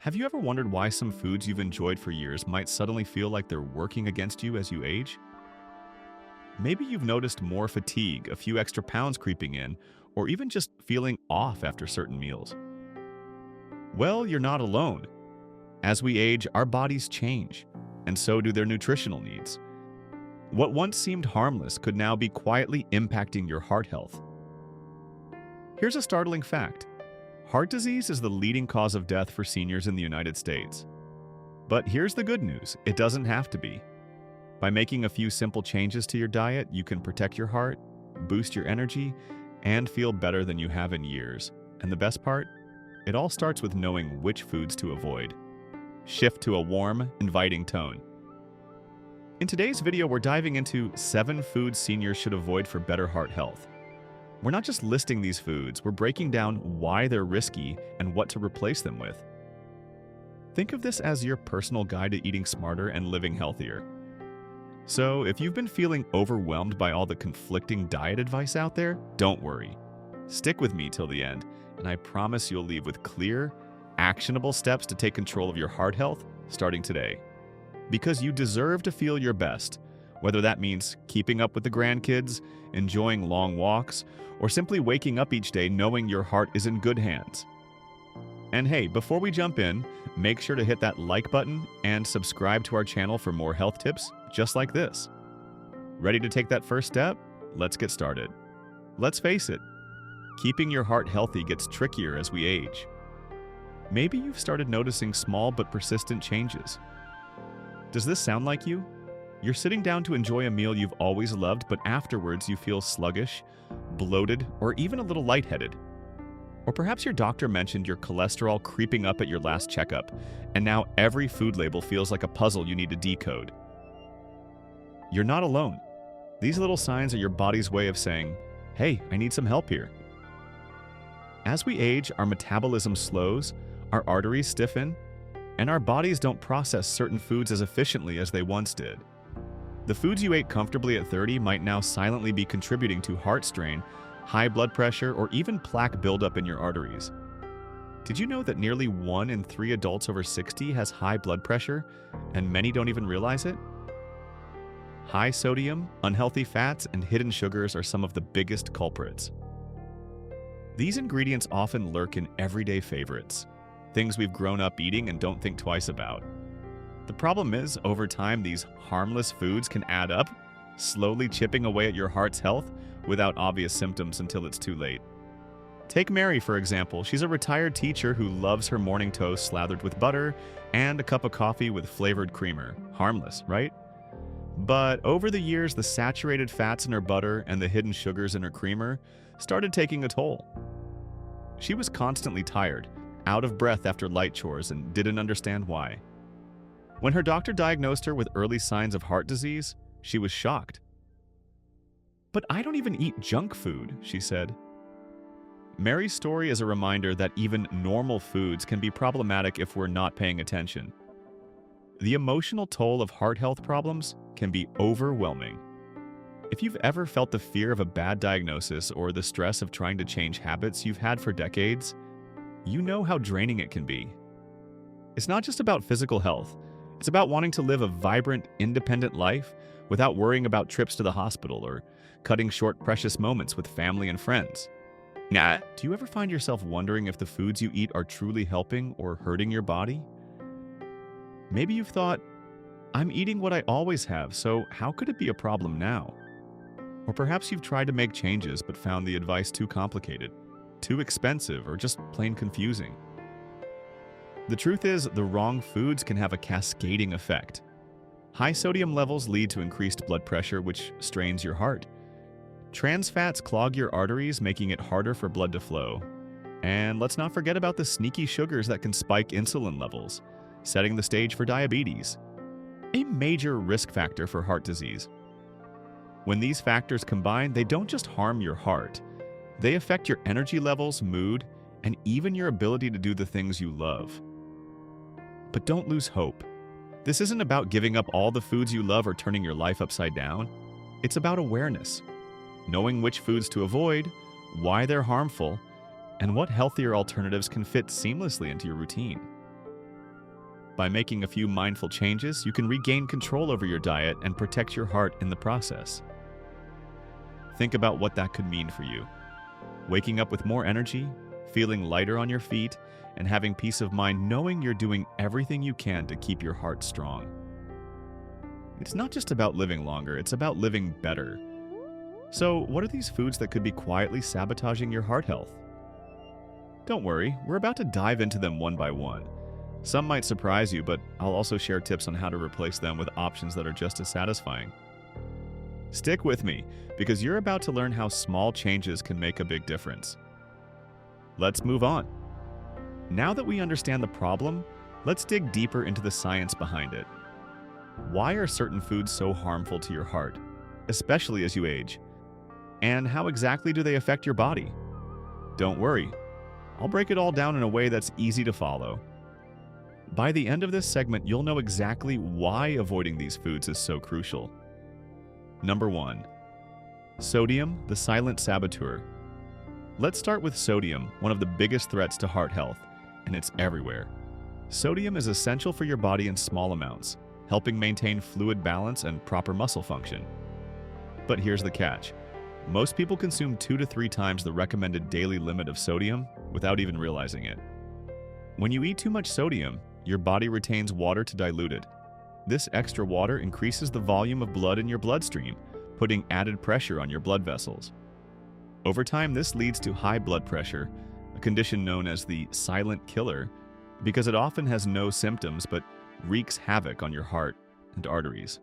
Have you ever wondered why some foods you've enjoyed for years might suddenly feel like they're working against you as you age? Maybe you've noticed more fatigue, a few extra pounds creeping in, or even just feeling off after certain meals. Well, you're not alone. As we age, our bodies change, and so do their nutritional needs. What once seemed harmless could now be quietly impacting your heart health. Here's a startling fact. Heart disease is the leading cause of death for seniors in the United States. But here's the good news, it doesn't have to be. By making a few simple changes to your diet, you can protect your heart, boost your energy, and feel better than you have in years. And the best part? It all starts with knowing which foods to avoid. Shift to a warm, inviting tone. In today's video, we're diving into 7 foods seniors should avoid for better heart health. We're not just listing these foods, we're breaking down why they're risky and what to replace them with. Think of this as your personal guide to eating smarter and living healthier. So, if you've been feeling overwhelmed by all the conflicting diet advice out there, don't worry. Stick with me till the end, and I promise you'll leave with clear, actionable steps to take control of your heart health starting today. Because you deserve to feel your best, whether that means keeping up with the grandkids, enjoying long walks, or simply waking up each day knowing your heart is in good hands. And hey, before we jump in, make sure to hit that like button and subscribe to our channel for more health tips just like this. Ready to take that first step? Let's get started. Let's face it, keeping your heart healthy gets trickier as we age. Maybe you've started noticing small but persistent changes. Does this sound like you? You're sitting down to enjoy a meal you've always loved, but afterwards you feel sluggish, bloated, or even a little lightheaded. Or perhaps your doctor mentioned your cholesterol creeping up at your last checkup, and now every food label feels like a puzzle you need to decode. You're not alone. These little signs are your body's way of saying, hey, I need some help here. As we age, our metabolism slows, our arteries stiffen, and our bodies don't process certain foods as efficiently as they once did. The foods you ate comfortably at 30 might now silently be contributing to heart strain, high blood pressure, or even plaque buildup in your arteries. Did you know that nearly 1 in 3 adults over 60 has high blood pressure, and many don't even realize it? High sodium, unhealthy fats, and hidden sugars are some of the biggest culprits. These ingredients often lurk in everyday favorites, things we've grown up eating and don't think twice about. The problem is, over time, these harmless foods can add up, slowly chipping away at your heart's health without obvious symptoms until it's too late. Take Mary, for example. She's a retired teacher who loves her morning toast slathered with butter and a cup of coffee with flavored creamer. Harmless, right? But over the years, the saturated fats in her butter and the hidden sugars in her creamer started taking a toll. She was constantly tired, out of breath after light chores, and didn't understand why. When her doctor diagnosed her with early signs of heart disease, she was shocked. "But I don't even eat junk food," she said. Mary's story is a reminder that even normal foods can be problematic if we're not paying attention. The emotional toll of heart health problems can be overwhelming. If you've ever felt the fear of a bad diagnosis or the stress of trying to change habits you've had for decades, you know how draining it can be. It's not just about physical health. It's about wanting to live a vibrant, independent life without worrying about trips to the hospital or cutting short precious moments with family and friends. Do you ever find yourself wondering if the foods you eat are truly helping or hurting your body? Maybe you've thought, I'm eating what I always have, so how could it be a problem now? Or perhaps you've tried to make changes but found the advice too complicated, too expensive, or just plain confusing. The truth is, the wrong foods can have a cascading effect. High sodium levels lead to increased blood pressure, which strains your heart. Trans fats clog your arteries, making it harder for blood to flow. And let's not forget about the sneaky sugars that can spike insulin levels, setting the stage for diabetes, a major risk factor for heart disease. When these factors combine, they don't just harm your heart. They affect your energy levels, mood, and even your ability to do the things you love. But don't lose hope. This isn't about giving up all the foods you love or turning your life upside down. It's about awareness, knowing which foods to avoid, why they're harmful, and what healthier alternatives can fit seamlessly into your routine. By making a few mindful changes, you can regain control over your diet and protect your heart in the process. Think about what that could mean for you. Waking up with more energy, feeling lighter on your feet, and having peace of mind knowing you're doing everything you can to keep your heart strong. It's not just about living longer, it's about living better. So, what are these foods that could be quietly sabotaging your heart health? Don't worry, we're about to dive into them one by one. Some might surprise you, but I'll also share tips on how to replace them with options that are just as satisfying. Stick with me, because you're about to learn how small changes can make a big difference. Let's move on. Now that we understand the problem, let's dig deeper into the science behind it. Why are certain foods so harmful to your heart, especially as you age? And how exactly do they affect your body? Don't worry, I'll break it all down in a way that's easy to follow. By the end of this segment, you'll know exactly why avoiding these foods is so crucial. Number 1. Sodium, the silent saboteur. Let's start with sodium, one of the biggest threats to heart health, and it's everywhere. Sodium is essential for your body in small amounts, helping maintain fluid balance and proper muscle function. But here's the catch. Most people consume 2 to 3 times the recommended daily limit of sodium without even realizing it. When you eat too much sodium, your body retains water to dilute it. This extra water increases the volume of blood in your bloodstream, putting added pressure on your blood vessels. Over time, this leads to high blood pressure, a condition known as the silent killer, because it often has no symptoms but wreaks havoc on your heart and arteries.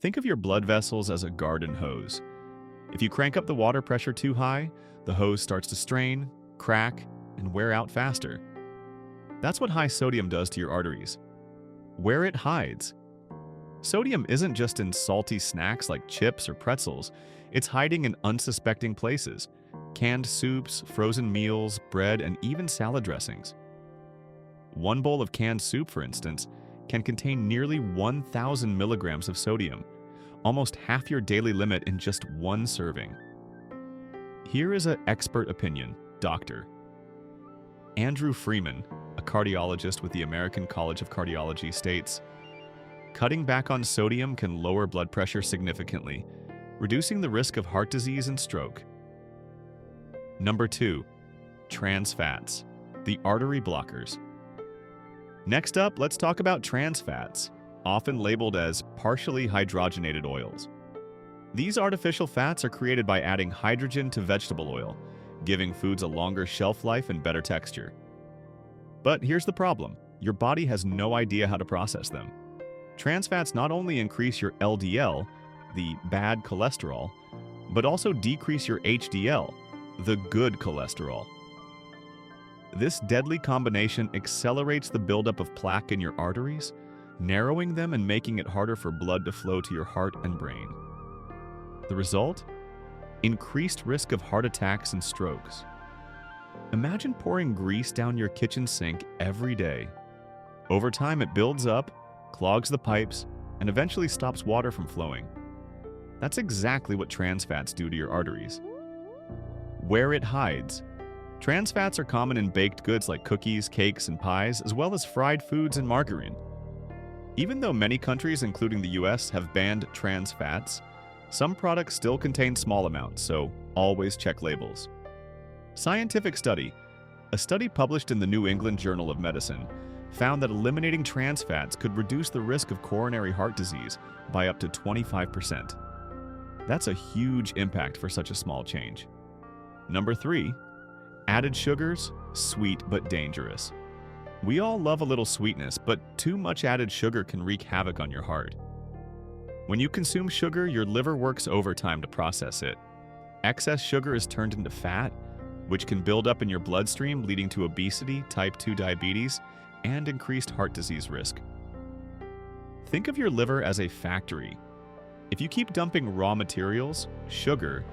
Think of your blood vessels as a garden hose. If you crank up the water pressure too high, the hose starts to strain, crack, and wear out faster. That's what high sodium does to your arteries. Where it hides. Sodium isn't just in salty snacks like chips or pretzels, it's hiding in unsuspecting places: canned soups, frozen meals, bread, and even salad dressings. One bowl of canned soup, for instance, can contain nearly 1,000 milligrams of sodium, almost half your daily limit in just one serving. Here is an expert opinion, Dr. Andrew Freeman, a cardiologist with the American College of Cardiology, states, "Cutting back on sodium can lower blood pressure significantly, reducing the risk of heart disease and stroke." Number 2. Trans fats, the artery blockers. Next up, let's talk about trans fats, often labeled as partially hydrogenated oils. These artificial fats are created by adding hydrogen to vegetable oil, giving foods a longer shelf life and better texture. But here's the problem: your body has no idea how to process them. Trans fats not only increase your LDL, the bad cholesterol, but also decrease your HDL, the good cholesterol. This deadly combination accelerates the buildup of plaque in your arteries, narrowing them and making it harder for blood to flow to your heart and brain. The result? Increased risk of heart attacks and strokes. Imagine pouring grease down your kitchen sink every day. Over time, it builds up, clogs the pipes, and eventually stops water from flowing. That's exactly what trans fats do to your arteries. Where it hides. Trans fats are common in baked goods like cookies, cakes, and pies, as well as fried foods and margarine. Even though many countries, including the US, have banned trans fats, some products still contain small amounts, so always check labels. Scientific study. A study published in the New England Journal of Medicine found that eliminating trans fats could reduce the risk of coronary heart disease by up to 25%. That's a huge impact for such a small change. Number 3. Added sugars, sweet but dangerous. We all love a little sweetness, but too much added sugar can wreak havoc on your heart. When you consume sugar, your liver works overtime to process it. Excess sugar is turned into fat, which can build up in your bloodstream, leading to obesity, type 2 diabetes, and increased heart disease risk. Think of your liver as a factory. If you keep dumping raw materials, sugar,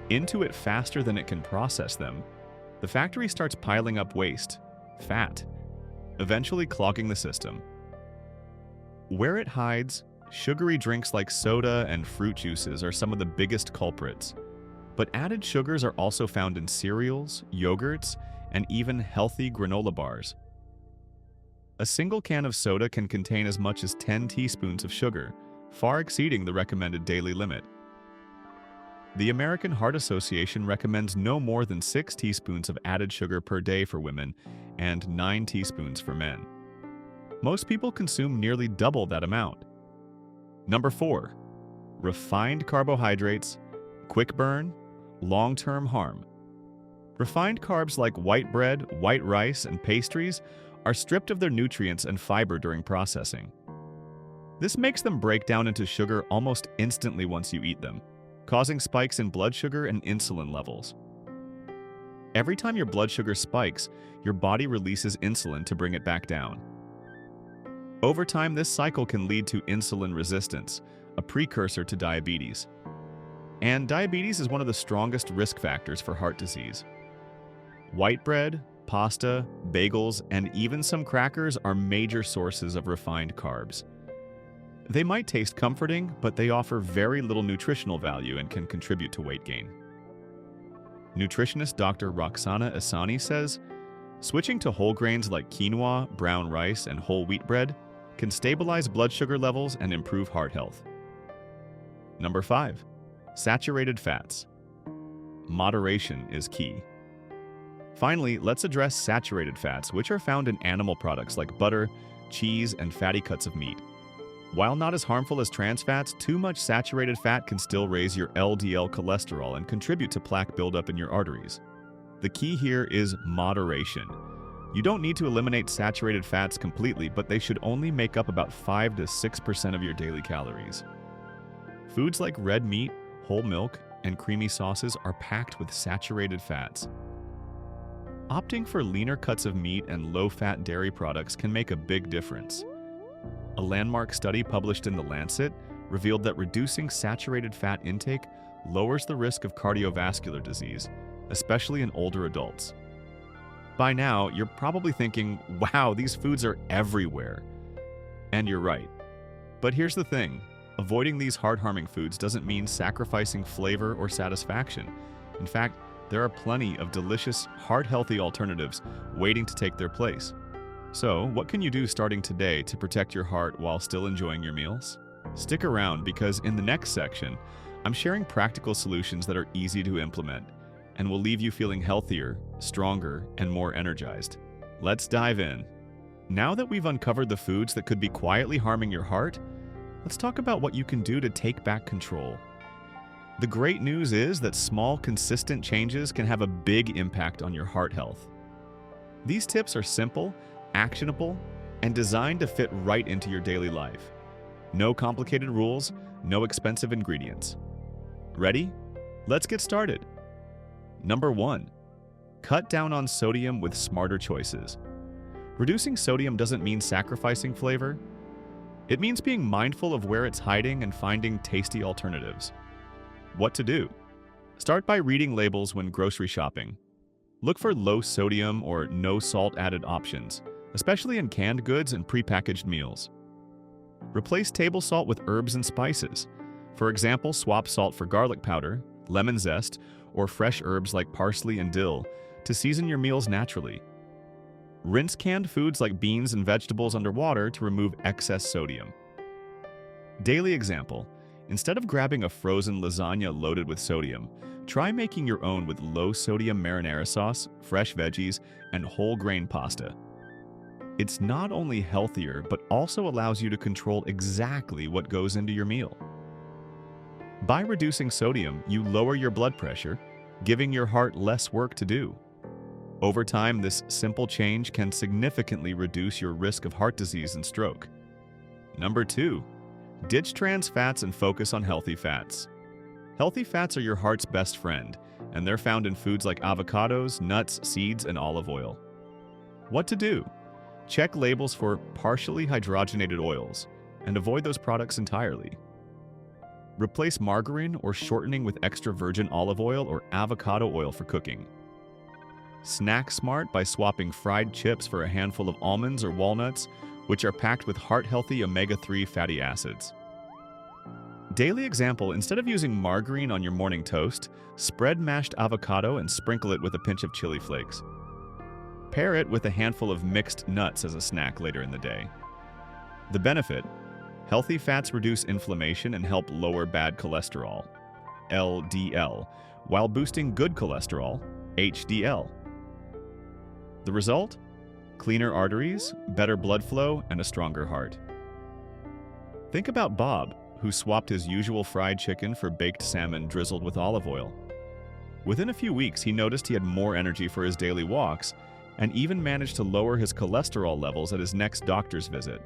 into it faster than it can process them, the factory starts piling up waste, fat, eventually clogging the system. Where it hides, sugary drinks like soda and fruit juices are some of the biggest culprits. But added sugars are also found in cereals, yogurts, and even healthy granola bars. A single can of soda can contain as much as 10 teaspoons of sugar, far exceeding the recommended daily limit. The American Heart Association recommends no more than 6 teaspoons of added sugar per day for women and 9 teaspoons for men. Most people consume nearly double that amount. Number 4. Refined carbohydrates, quick burn, long-term harm. Refined carbs like white bread, white rice, and pastries are stripped of their nutrients and fiber during processing. This makes them break down into sugar almost instantly once you eat them, causing spikes in blood sugar and insulin levels. Every time your blood sugar spikes, your body releases insulin to bring it back down. Over time, this cycle can lead to insulin resistance, a precursor to diabetes. And diabetes is one of the strongest risk factors for heart disease. White bread, pasta, bagels, and even some crackers are major sources of refined carbs. They might taste comforting, but they offer very little nutritional value and can contribute to weight gain. Nutritionist Dr. Roxana Asani says, switching to whole grains like quinoa, brown rice, and whole wheat bread can stabilize blood sugar levels and improve heart health. Number 5. Saturated fats. Moderation is key. Finally, let's address saturated fats, which are found in animal products like butter, cheese, and fatty cuts of meat. While not as harmful as trans fats, too much saturated fat can still raise your LDL cholesterol and contribute to plaque buildup in your arteries. The key here is moderation. You don't need to eliminate saturated fats completely, but they should only make up about 5 to 6% of your daily calories. Foods like red meat, whole milk, and creamy sauces are packed with saturated fats. Opting for leaner cuts of meat and low-fat dairy products can make a big difference. A landmark study published in The Lancet revealed that reducing saturated fat intake lowers the risk of cardiovascular disease, especially in older adults. By now, you're probably thinking, wow, these foods are everywhere. And you're right. But here's the thing. Avoiding these heart-harming foods doesn't mean sacrificing flavor or satisfaction. In fact, there are plenty of delicious, heart-healthy alternatives waiting to take their place. So, what can you do starting today to protect your heart while still enjoying your meals? Stick around because in the next section, I'm sharing practical solutions that are easy to implement and will leave you feeling healthier, stronger, and more energized. Let's dive in. Now that we've uncovered the foods that could be quietly harming your heart, let's talk about what you can do to take back control. The great news is that small, consistent changes can have a big impact on your heart health. These tips are simple, actionable, and designed to fit right into your daily life. No complicated rules, no expensive ingredients. Ready? Let's get started. Number 1. Cut down on sodium with smarter choices. Reducing sodium doesn't mean sacrificing flavor. It means being mindful of where it's hiding and finding tasty alternatives. What to do? Start by reading labels when grocery shopping. Look for low sodium or no salt added options, especially in canned goods and prepackaged meals. Replace table salt with herbs and spices. For example, swap salt for garlic powder, lemon zest, or fresh herbs like parsley and dill to season your meals naturally. Rinse canned foods like beans and vegetables under water to remove excess sodium. Daily example: instead of grabbing a frozen lasagna loaded with sodium, try making your own with low-sodium marinara sauce, fresh veggies, and whole grain pasta. It's not only healthier, but also allows you to control exactly what goes into your meal. By reducing sodium, you lower your blood pressure, giving your heart less work to do. Over time, this simple change can significantly reduce your risk of heart disease and stroke. Number 2. Ditch trans fats and focus on healthy fats. Healthy fats are your heart's best friend, and they're found in foods like avocados, nuts, seeds, and olive oil. What to do? Check labels for partially hydrogenated oils and avoid those products entirely. Replace margarine or shortening with extra virgin olive oil or avocado oil for cooking. Snack smart by swapping fried chips for a handful of almonds or walnuts, which are packed with heart-healthy omega-3 fatty acids. Daily example: instead of using margarine on your morning toast, spread mashed avocado and sprinkle it with a pinch of chili flakes. pair it with a handful of mixed nuts as a snack later in the day. The benefit: healthy fats reduce inflammation and help lower bad cholesterol, LDL, while boosting good cholesterol, HDL. The result? Cleaner arteries, better blood flow, and a stronger heart. Think about Bob, who swapped his usual fried chicken for baked salmon drizzled with olive oil. Within a few weeks, he noticed he had more energy for his daily walks and even managed to lower his cholesterol levels at his next doctor's visit.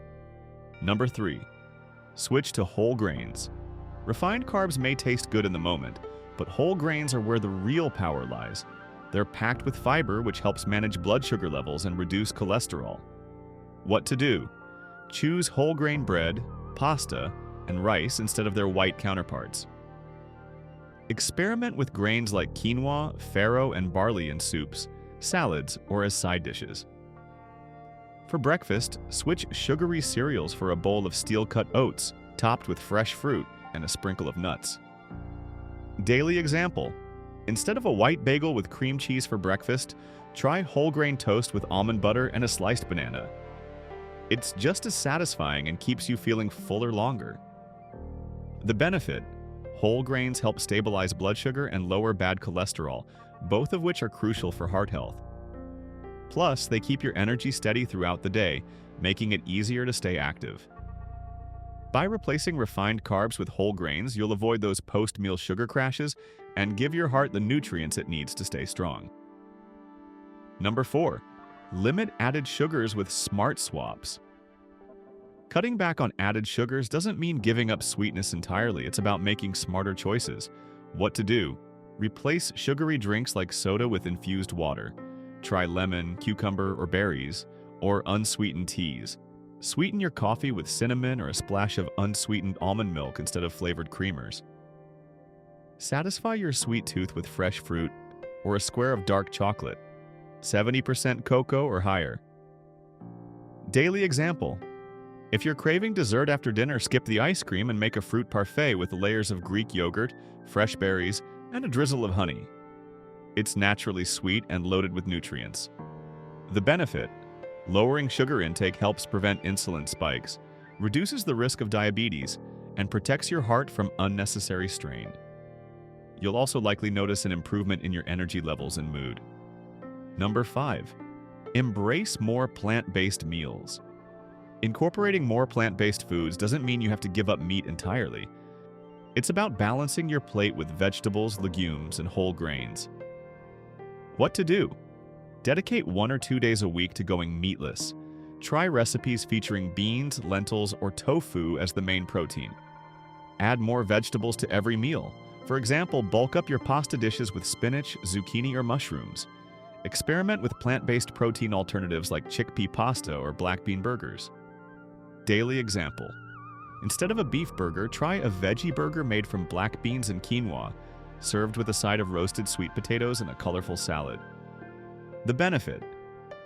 Number 3. Switch to whole grains. Refined carbs may taste good in the moment, but whole grains are where the real power lies. They're packed with fiber, which helps manage blood sugar levels and reduce cholesterol. What to do? Choose whole grain bread, pasta, and rice instead of their white counterparts. Experiment with grains like quinoa, farro, and barley in soups, salads, or as side dishes. For breakfast, switch sugary cereals for a bowl of steel-cut oats topped with fresh fruit and a sprinkle of nuts. Daily example: instead of a white bagel with cream cheese for breakfast, try whole grain toast with almond butter and a sliced banana. It's just as satisfying and keeps you feeling fuller longer. The benefit: whole grains help stabilize blood sugar and lower bad cholesterol, both of which are crucial for heart health. Plus, they keep your energy steady throughout the day, making it easier to stay active. By replacing refined carbs with whole grains, you'll avoid those post-meal sugar crashes and give your heart the nutrients it needs to stay strong. Number 4. Limit added sugars with smart swaps. Cutting back on added sugars doesn't mean giving up sweetness entirely. It's about making smarter choices. What to do? Replace sugary drinks like soda with infused water. Try lemon, cucumber, or berries, or unsweetened teas. Sweeten your coffee with cinnamon or a splash of unsweetened almond milk instead of flavored creamers. Satisfy your sweet tooth with fresh fruit or a square of dark chocolate, 70% cocoa or higher. Daily example: if you're craving dessert after dinner, skip the ice cream and make a fruit parfait with layers of Greek yogurt, fresh berries, and a drizzle of honey. It's naturally sweet and loaded with nutrients. The benefit: lowering sugar intake helps prevent insulin spikes, reduces the risk of diabetes, and protects your heart from unnecessary strain. You'll also likely notice an improvement in your energy levels and mood. Number 5. Embrace more plant-based meals. Incorporating more plant-based foods doesn't mean you have to give up meat entirely. It's about balancing your plate with vegetables, legumes, and whole grains. What to do? Dedicate 1 or 2 days a week to going meatless. Try recipes featuring beans, lentils, or tofu as the main protein. Add more vegetables to every meal. For example, bulk up your pasta dishes with spinach, zucchini, or mushrooms. Experiment with plant-based protein alternatives like chickpea pasta or black bean burgers. Daily example: instead of a beef burger, try a veggie burger made from black beans and quinoa, served with a side of roasted sweet potatoes and a colorful salad. The benefit: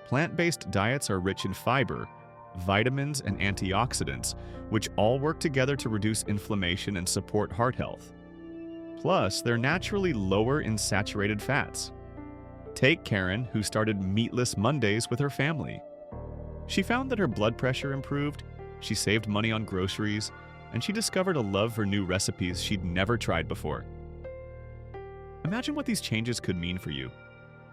plant-based diets are rich in fiber, vitamins, and antioxidants, which all work together to reduce inflammation and support heart health. Plus, they're naturally lower in saturated fats. Take Karen, who started Meatless Mondays with her family. She found that her blood pressure improved, she saved money on groceries, and she discovered a love for new recipes she'd never tried before. Imagine what these changes could mean for you.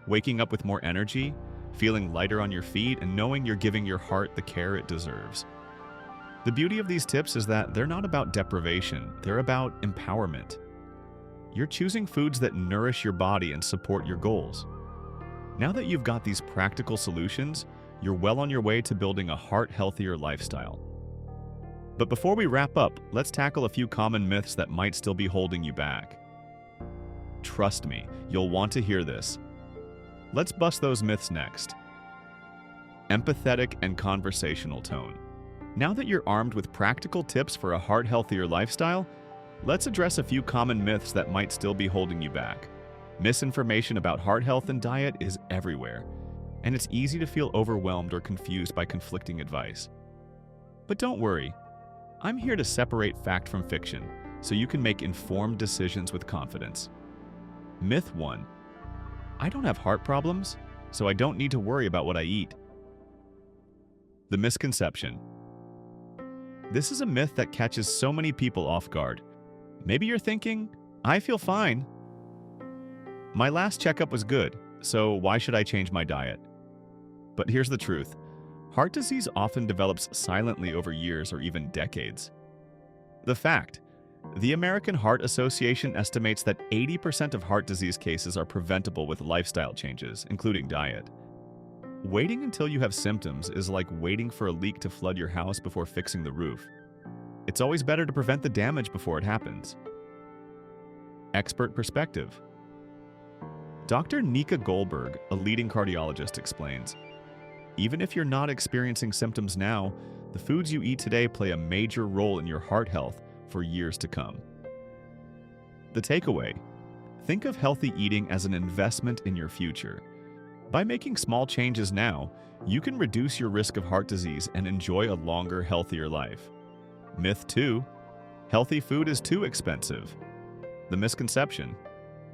Waking up with more energy, feeling lighter on your feet, and knowing you're giving your heart the care it deserves. The beauty of these tips is that they're not about deprivation, they're about empowerment. You're choosing foods that nourish your body and support your goals. Now that you've got these practical solutions, you're well on your way to building a heart-healthier lifestyle. But before we wrap up, let's tackle a few common myths that might still be holding you back. Trust me, you'll want to hear this. Let's bust those myths next. Empathetic and conversational tone. Now that you're armed with practical tips for a heart-healthier lifestyle, let's address a few common myths that might still be holding you back. Misinformation about heart health and diet is everywhere, and it's easy to feel overwhelmed or confused by conflicting advice. But don't worry, I'm here to separate fact from fiction so you can make informed decisions with confidence. Myth 1. I don't have heart problems. so I don't need to worry about what I eat. The misconception. This is a myth that catches so many people off guard. Maybe you're thinking, I feel fine. My last checkup was good, so why should I change my diet? But here's the truth. Heart disease often develops silently over years or even decades. The fact. The American Heart Association estimates that 80% of heart disease cases are preventable with lifestyle changes, including diet. Waiting until you have symptoms is like waiting for a leak to flood your house before fixing the roof. It's always better to prevent the damage before it happens. Expert perspective. Dr. Nika Goldberg, a leading cardiologist, explains, even if you're not experiencing symptoms now, the foods you eat today play a major role in your heart health for years to come. The takeaway. Think of healthy eating as an investment in your future. By making small changes now, you can reduce your risk of heart disease and enjoy a longer, healthier life. Myth 2. Healthy food is too expensive. The misconception.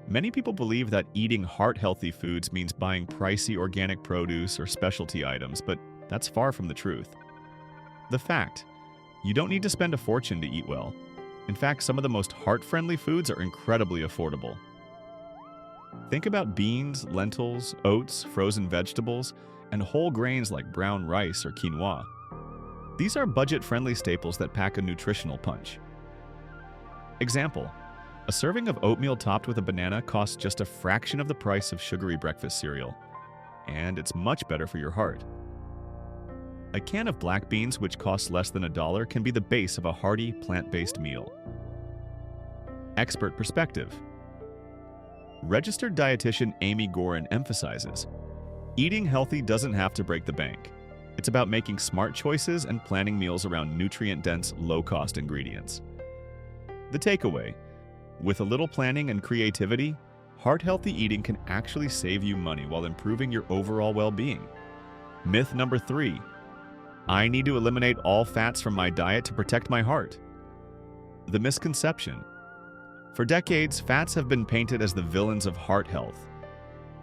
Many people believe that eating heart-healthy foods means buying pricey organic produce or specialty items, but that's far from the truth. The fact. You don't need to spend a fortune to eat well. In fact, some of the most heart-friendly foods are incredibly affordable. Think about beans, lentils, oats, frozen vegetables, and whole grains like brown rice or quinoa. These are budget-friendly staples that pack a nutritional punch. Example. A serving of oatmeal topped with a banana costs just a fraction of the price of sugary breakfast cereal, and it's much better for your heart. A can of black beans, which costs less than $1, can be the base of a hearty, plant-based meal. Expert perspective. Registered dietitian Amy Gorin emphasizes, eating healthy doesn't have to break the bank. It's about making smart choices and planning meals around nutrient-dense, low-cost ingredients. The takeaway. With a little planning and creativity, heart-healthy eating can actually save you money while improving your overall well-being. Myth number 3. I need to eliminate all fats from my diet to protect my heart. The misconception. For decades, fats have been painted as the villains of heart health.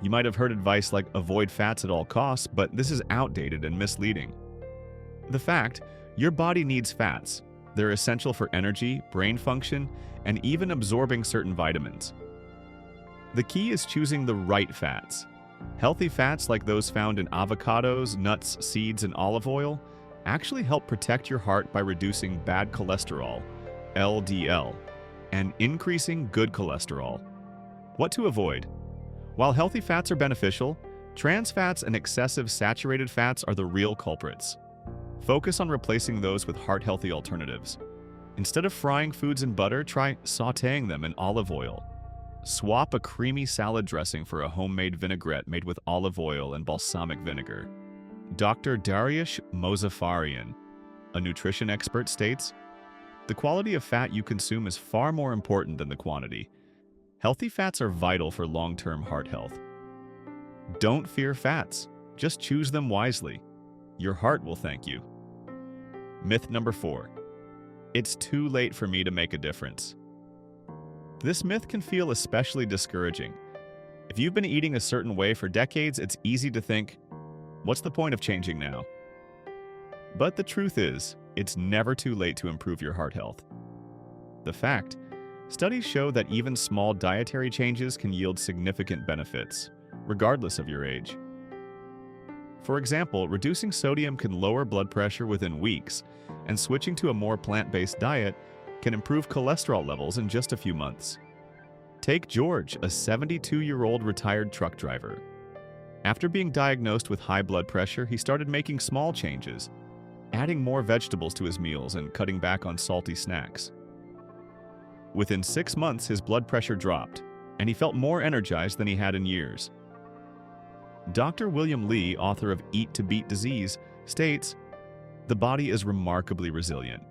You might have heard advice like avoid fats at all costs, but this is outdated and misleading. The fact, your body needs fats. They're essential for energy, brain function, and even absorbing certain vitamins. The key is choosing the right fats. Healthy fats like those found in avocados, nuts, seeds, and olive oil actually help protect your heart by reducing bad cholesterol, LDL, and increasing good cholesterol. What to avoid? While healthy fats are beneficial, trans fats and excessive saturated fats are the real culprits. Focus on replacing those with heart-healthy alternatives. Instead of frying foods in butter, try sautéing them in olive oil. Swap a creamy salad dressing for a homemade vinaigrette made with olive oil and balsamic vinegar. Dr. Dariush Mozaffarian, a nutrition expert, states, the quality of fat you consume is far more important than the quantity. Healthy fats are vital for long-term heart health. Don't fear fats. Just choose them wisely. Your heart will thank you. Myth number 4. It's too late for me to make a difference. This myth can feel especially discouraging. If you've been eating a certain way for decades, it's easy to think, what's the point of changing now? But the truth is, it's never too late to improve your heart health. The fact, studies show that even small dietary changes can yield significant benefits, regardless of your age. For example, reducing sodium can lower blood pressure within weeks, and switching to a more plant-based diet can improve cholesterol levels in just a few months. Take George, a 72-year-old retired truck driver. After being diagnosed with high blood pressure, he started making small changes, adding more vegetables to his meals and cutting back on salty snacks. Within 6 months, his blood pressure dropped, and he felt more energized than he had in years. Dr. William Lee, author of Eat to Beat Disease, states, the body is remarkably resilient.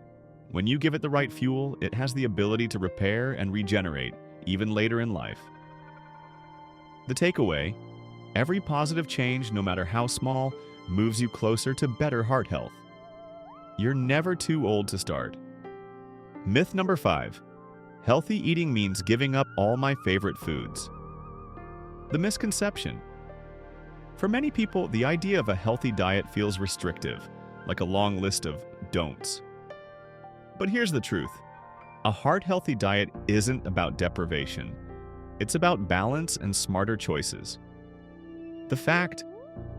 When you give it the right fuel, it has the ability to repair and regenerate, even later in life. The takeaway, every positive change, no matter how small, moves you closer to better heart health. You're never too old to start. Myth number 5. Healthy eating means giving up all my favorite foods. The misconception. For many people, the idea of a healthy diet feels restrictive, like a long list of don'ts. But here's the truth. A heart-healthy diet isn't about deprivation. It's about balance and smarter choices. The fact,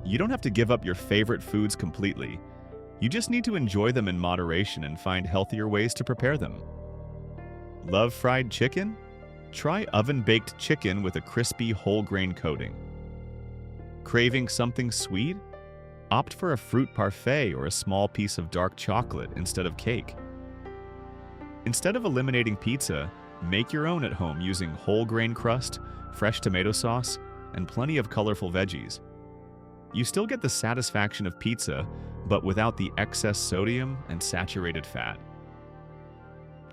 you don't have to give up your favorite foods completely. You just need to enjoy them in moderation and find healthier ways to prepare them. Love fried chicken? Try oven-baked chicken with a crispy whole grain coating. Craving something sweet? Opt for a fruit parfait or a small piece of dark chocolate instead of cake. Instead of eliminating pizza, make your own at home using whole grain crust, fresh tomato sauce, and plenty of colorful veggies. You still get the satisfaction of pizza, but without the excess sodium and saturated fat.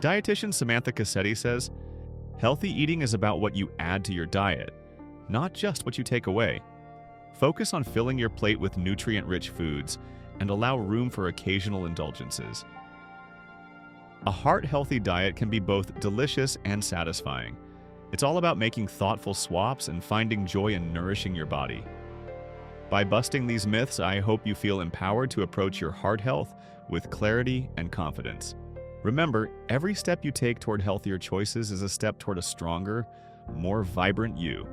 Dietitian Samantha Cassetti says, "Healthy eating is about what you add to your diet, not just what you take away. Focus on filling your plate with nutrient-rich foods and allow room for occasional indulgences." A heart-healthy diet can be both delicious and satisfying. It's all about making thoughtful swaps and finding joy in nourishing your body. By busting these myths, I hope you feel empowered to approach your heart health with clarity and confidence. Remember, every step you take toward healthier choices is a step toward a stronger, more vibrant you.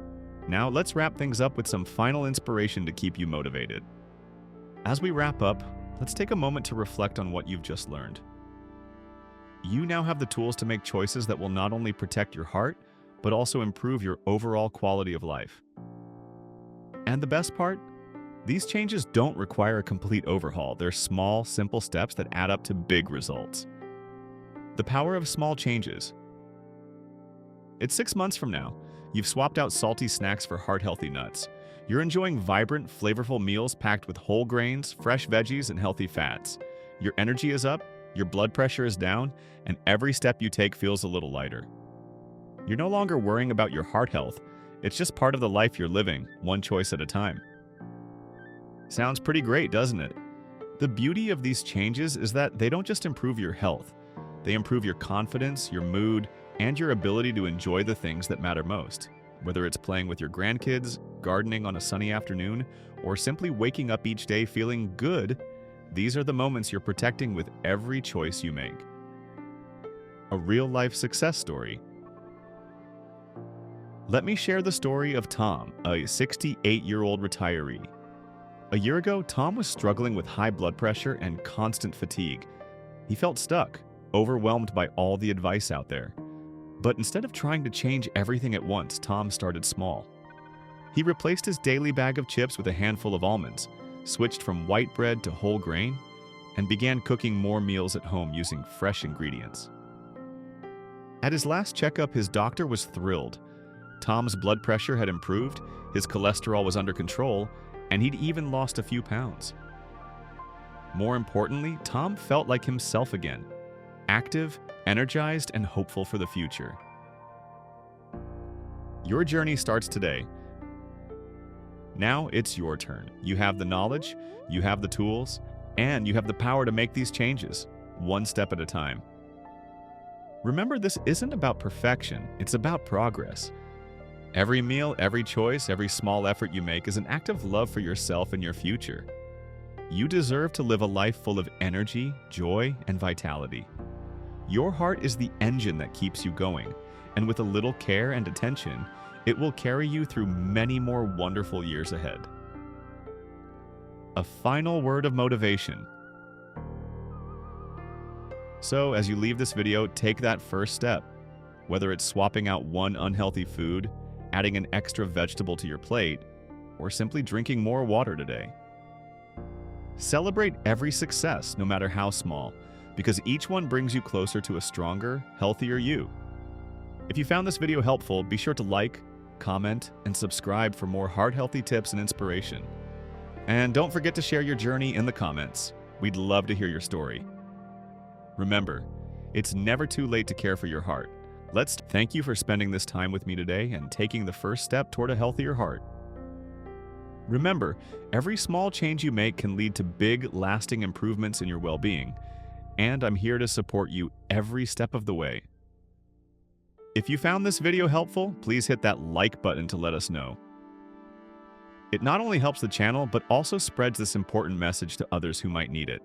Now, let's wrap things up with some final inspiration to keep you motivated. As we wrap up, let's take a moment to reflect on what you've just learned. You now have the tools to make choices that will not only protect your heart, but also improve your overall quality of life. And the best part? These changes don't require a complete overhaul. They're small, simple steps that add up to big results. The power of small changes. It's 6 months from now. You've swapped out salty snacks for heart-healthy nuts. You're enjoying vibrant, flavorful meals packed with whole grains, fresh veggies, and healthy fats. Your energy is up, your blood pressure is down, and every step you take feels a little lighter. You're no longer worrying about your heart health. It's just part of the life you're living, one choice at a time. Sounds pretty great, doesn't it? The beauty of these changes is that they don't just improve your health. They improve your confidence, your mood, and your ability to enjoy the things that matter most. Whether it's playing with your grandkids, gardening on a sunny afternoon, or simply waking up each day feeling good, these are the moments you're protecting with every choice you make. A real-life success story. Let me share the story of Tom, a 68-year-old retiree. A year ago, Tom was struggling with high blood pressure and constant fatigue. He felt stuck, overwhelmed by all the advice out there. But instead of trying to change everything at once, Tom started small. He replaced his daily bag of chips with a handful of almonds, switched from white bread to whole grain, and began cooking more meals at home using fresh ingredients. At his last checkup, his doctor was thrilled. Tom's blood pressure had improved, his cholesterol was under control, and he'd even lost a few pounds. More importantly, Tom felt like himself again, active, energized, and hopeful for the future. Your journey starts today. Now it's your turn. You have the knowledge, you have the tools, and you have the power to make these changes, one step at a time. Remember, this isn't about perfection, it's about progress. Every meal, every choice, every small effort you make is an act of love for yourself and your future. You deserve to live a life full of energy, joy, and vitality. Your heart is the engine that keeps you going, and with a little care and attention, it will carry you through many more wonderful years ahead. A final word of motivation. So, as you leave this video, take that first step. Whether it's swapping out one unhealthy food, adding an extra vegetable to your plate, or simply drinking more water today. Celebrate every success, no matter how small, because each one brings you closer to a stronger, healthier you. If you found this video helpful, be sure to like, comment, and subscribe for more heart-healthy tips and inspiration. And don't forget to share your journey in the comments. We'd love to hear your story. Remember, it's never too late to care for your heart. Let's thank you for spending this time with me today and taking the first step toward a healthier heart. Remember, every small change you make can lead to big, lasting improvements in your well-being, and I'm here to support you every step of the way. If you found this video helpful, please hit that like button to let us know. It not only helps the channel, but also spreads this important message to others who might need it.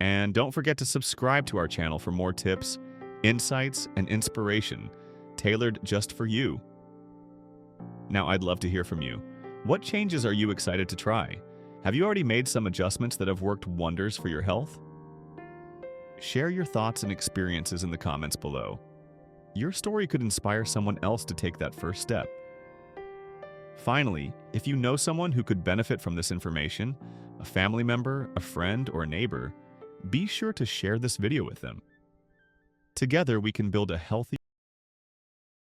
And don't forget to subscribe to our channel for more tips, insights, and inspiration tailored just for you. Now, I'd love to hear from you. What changes are you excited to try? Have you already made some adjustments that have worked wonders for your health? Share your thoughts and experiences in the comments below. Your story could inspire someone else to take that first step. Finally, if you know someone who could benefit from this information, a family member, a friend, or a neighbor, be sure to share this video with them. Together, we can build a healthy